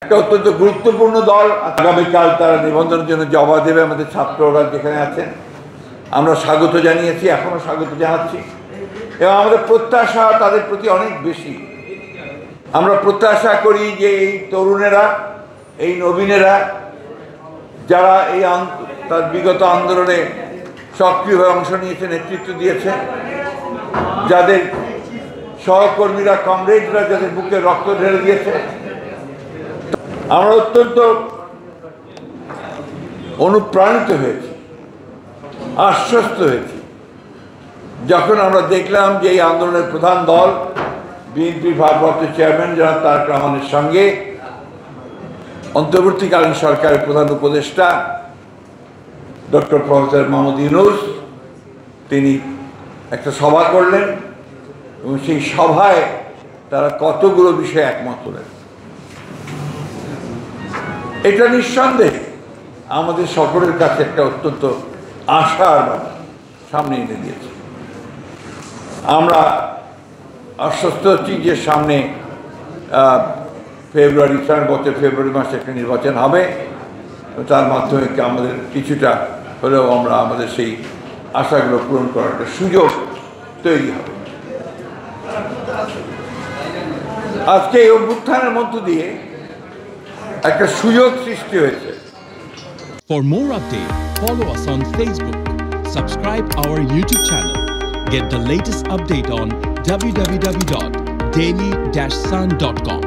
একটা অত্যন্ত গুরুত্বপূর্ণ দল। আগামীকাল তারা নিবন্ধনের জন্য জবাব দেবে। আমাদের ছাত্ররা যেখানে আছেন আমরা স্বাগত জানিয়েছি, এখনো স্বাগত জানাচ্ছি এবং আমাদের প্রত্যাশা তাদের প্রতি অনেক বেশি। আমরা প্রত্যাশা করি যে এই তরুণেরা, এই নবীনেরা যারা এই তার বিগত আন্দোলনে সক্রিয়ভাবে অংশ নিয়েছে, নেতৃত্ব দিয়েছে, যাদের সহকর্মীরা, কমরেডরা যাদের বুকে রক্ত ঢেলে দিয়েছে, আমরা অত্যন্ত অনুপ্রাণিত হয়েছি, আশ্বস্ত হয়েছি যখন আমরা দেখলাম যে এই আন্দোলনের প্রধান দল বিএনপির ভারপ্রাপ্ত চেয়ারম্যান জনাব তারেক রহমানের সঙ্গে অন্তর্বর্তীকালীন সরকারের প্রধান উপদেষ্টা ডক্টর প্রফেসর মোহাম্মদ ইউনূস তিনি একটা সভা করলেন এবং সেই সভায় তারা কতগুলো বিষয়ে একমত হলেন। এটা নিঃসন্দেহে আমাদের সকলের কাছে একটা অত্যন্ত আশার বাণী সামনে এনে দিয়েছে। আমরা আশ্বস্ত হচ্ছি যে সামনে ফেব্রুয়ারি মাসে একটা নির্বাচন হবে, তার মাধ্যমে আমাদের কিছুটা হলেও আমরা আমাদের সেই আশাগুলো পূরণ করার একটা সুযোগ তৈরি হবে। আজকে এই অভ্যুত্থানের মধ্য দিয়ে একটা সুযোগ সৃষ্টি হয়েছে। For more updates, follow us on Facebook, subscribe our YouTube channel, get the latest update on www.daily-sun.com.